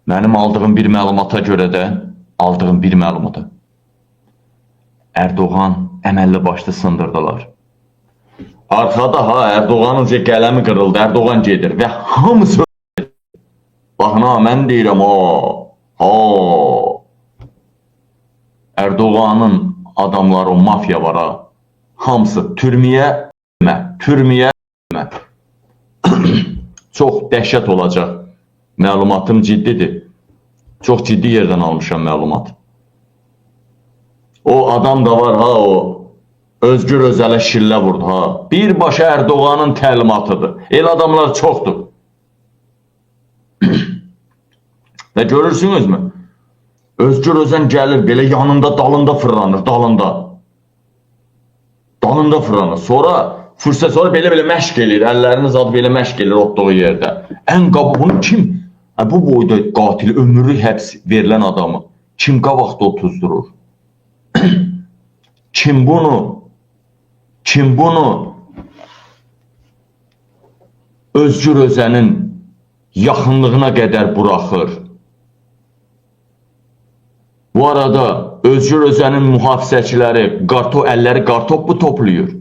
Mənim aldığım bir məlumata görə də, Erdoğan əməlli başlı sındırdılar. Arkada Erdoğanın qələmi qırıldı, Erdoğan gedir və hamısı baxın mən deyirəm Erdoğanın adamları, o mafya var hamısı türməyə çox dəhşət olacaq. Məlumatım ciddidir. Çox ciddi yerdən almışam məlumat. O adam da var o Özgür Özələ şillə vurdu Birbaşa Erdoğanın təlimatıdır. El adamlar çoxdur. Və görürsünüzmü? Özgür Özən gəlir belə yanında dalında fırlanır, dalında fırlanır. Sonra fürsət sonra belə məşq edir, əllərini zad belə məşq edir otduğu yerdə. Ən qabaq bunu kim? Bu boyda qatil, ömürlük həbs verilən adamı kim qabaqda otuzdurur? Kim bunu Özgür Özənin yaxınlığına qədər buraxır? Bu arada Özgür Özənin mühafizəçiləri əlləri qartop toplayır.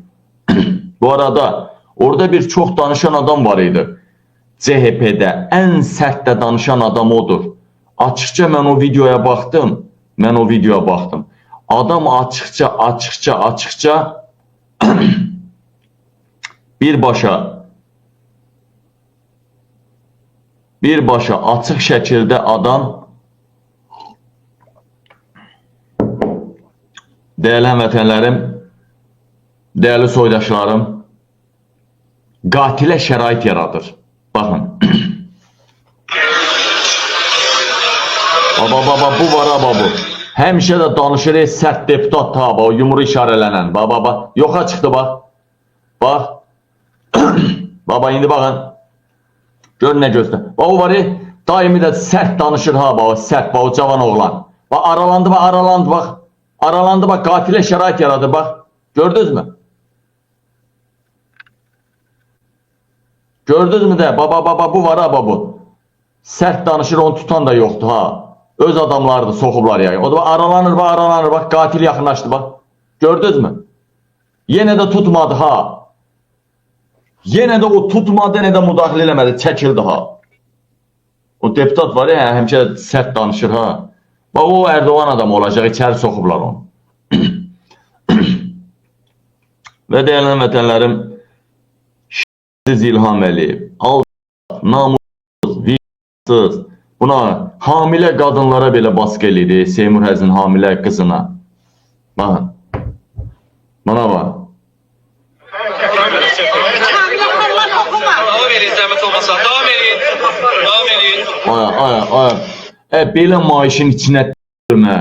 Bu arada orada bir çox danışan adam var idi. CHP-də ən sərt də danışan adam odur. Açıqca mən o videoya baxdım. Adam açıqca birbaşa açıq şəkildə adam dəyərli həmvətənlərim, dəyərli soydaşlarım, qatilə şərait yaradır. Baxın. Baba, bu var bu. Həmişə də danışır, sərt deputat o yumru işarələnən. Baba, yoxa çıxdı, bax. Bax. Baba, indi baxın. Gör nə gözlə. O var, daimi də sərt danışır, sərt, o cavan oğlan. Bax, aralandı, bax, qatilə şərait yaradır, bax. Gördünüz mü? Gördünüz mü də? Baba, bu var bu. Sərt danışır, onu tutan da yoxdur Öz adamlardır, soxublar yayın. O da aralanır, bax, qatil yaxınlaşdı, bax. Gördünüz mü? Yenə də tutmadı Yenə də o tutmadı, yenə də müdaxilə eləmədi, çəkildi O deputat var həmişə sərt danışır Bax, o Erdoğan adamı olacaq, içəri soxublar onu. Və dəyərli vətənlərim, siz İlham Əliyev, namussuz, vicdansız, buna hamilə qadınlara belə baskı edir, Seymur Həzin hamilə qızına. Baxın, bana bax. Belə maaşın içinə dürmə,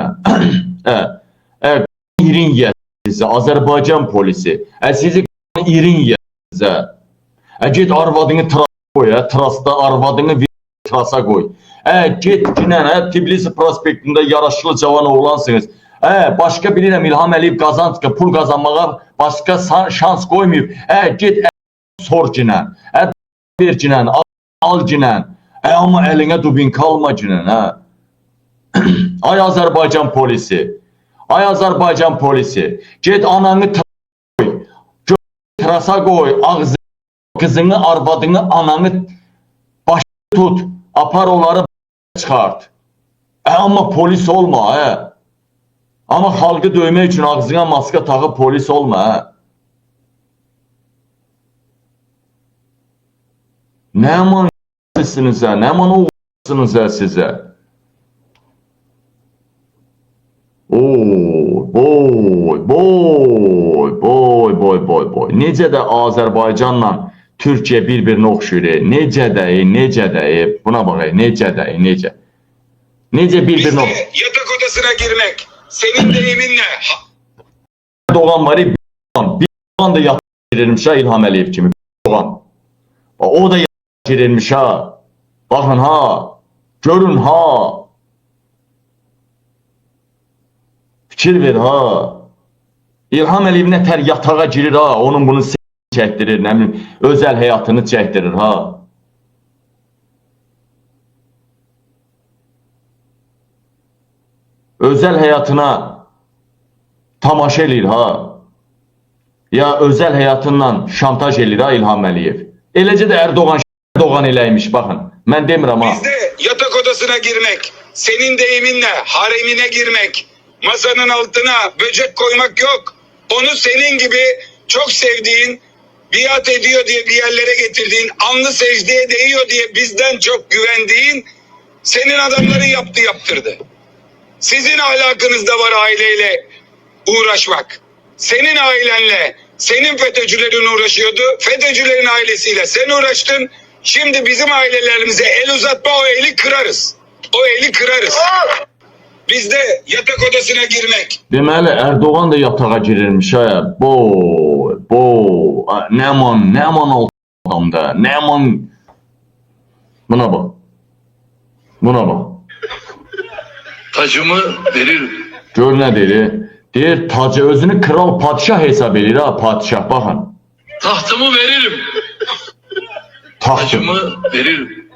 irin yiyəsizə, Azərbaycan polisi, sizi irin yiyəsizə, get arvadını trasa qoy, trasda arvadını trasa qoy. Get günən, Tbilisi prospektində yaraşıqlı cavan oğlansınız. Başqa bilirəm, İlham Əliyev pul qazanmağa başqa şans qoymayıb. Get sor günən, ver günən, al günən. Amma əlinə dubinka alma günən. Ay Azərbaycan polisi, get ananı trasa qoy, ağzını, qızını, arvadını, ananı başı tut, apar onları çıxart. Amma polis olma. Amma xalqı döymək üçün ağzına maska tağı polis olma. Nə mansınız, nə oğlansınız sizə? Boy. Necə də Azərbaycanla Türkiyə bir-birinə oxşuyur. Necə də, buna bax, necə. Necə bir-birinə oxşuyur. Yatak odasına girmek, senin deyiminle. Erdoğan var, bir da yatak girirmiş İlham Əliyev kimi. O da yatak girirmiş Baxın görün Fikir ver İlham Əliyev nə tər yatağa girir onun bunu çəkdirir, nə bilim, özəl həyatını çəkdirir özel həyatına tamaşa eləyir ha. Ya özel həyatından şantaj eləyir ha İlham Əliyev. Eləcə də Erdoğan eləymiş baxın. Mən demirəm ha. Bizde yatak odasına girmek, senin deyiminle haremine girmek, masanın altına böcek koymak yok. Onu senin gibi çok sevdiğin, biat ediyor diye bir yerlere getirdiğin, alnı secdeye değiyor diye bizden çok güvendiğin senin adamların yaptırdı. Sizin ahlakınızda var aileyle uğraşmak. Senin ailenle, senin FETÖ'cülerin uğraşıyordu. FETÖ'cülerin ailesiyle sen uğraştın. Şimdi bizim ailelerimize el uzatma, o eli kırarız. O eli kırarız. Bizde yatak odasına girmek, Deməli Erdoğan da yatağa girirmiş ha. Nəman oldu adamda. Nəman. Buna bak. Buna bak. Tacımı veririm. Gör nə deyir? Deyir tacı özünü kral padişah hesab edir ha, padişah baxın. Tahtımı veririm. Taxtı. Tacımı veririm.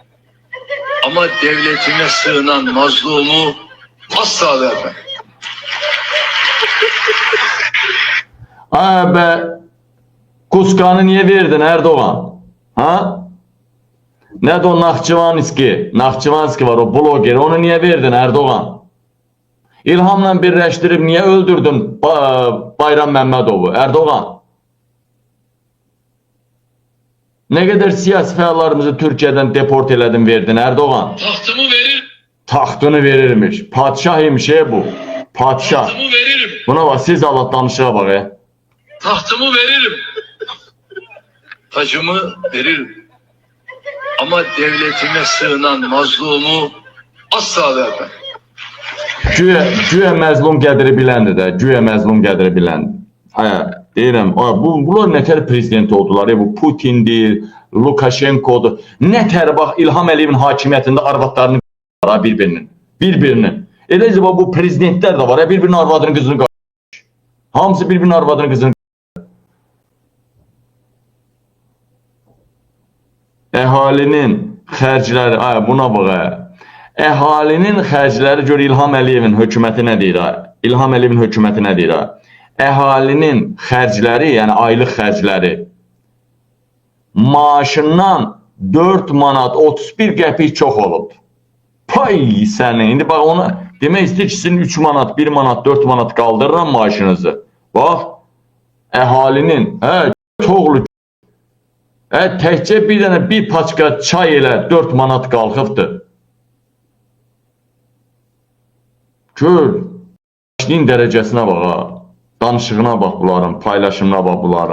Ama devletime sığınan mazlumu asla vermem. Ay be. Kuskanı niye verdin Erdoğan? Ha? Ne de o Naxçıvanski var, o bloger, onu niye verdin Erdoğan? İlhamla birleştirip niye öldürdün Bayram Məmmədovu Erdoğan? Ne kadar siyasi fəallarımızı Türkiye'den deport eledin verdin Erdoğan? Tahtımı veririm. Taxtını verirmiş. Padişah imiş bu. Padişah. Tahtımı veririm. Buna bak, siz Allah danışığa bak Tahtımı veririm. Tacımı veririm. Ama devletime sığınan mazlumu asla vermem. Güya məzlum qədri biləndir də, güya məzlum qədri biləndir. Deyirəm, bunlar nətər prezident oldular, bu Putindir, Lukashenko'dur. Nətər bax İlham Əliyevin hakimiyyətində arvadlarını var bir-birinin. Eləcə bu prezidentlər də var, bir-birinin arvadını qızını qarşılayır. Hamısı bir-birinin arvadını qızını qarşılayır. Əhalinin xərcləri, buna bax. Əhalinin xərcləri gör İlham Əliyevin hökuməti nə deyir? İlham Əliyevin hökuməti nə deyir? Əhalinin xərcləri, yəni aylıq xərcləri maaşından 4 manat 31 qəpik çox olub. Pay səni. İndi bax onu demək istəyir ki, sizin 3 manat, 1 manat, 4 manat qaldırıram maaşınızı. Bax, əhalinin, çoxlu, təkcə bir dənə bir paçka çay elə 4 manat qalxıbdır. Gör, danışığın dərəcəsinə bax ha. Danışığına bax bunların, paylaşımına bax bunların.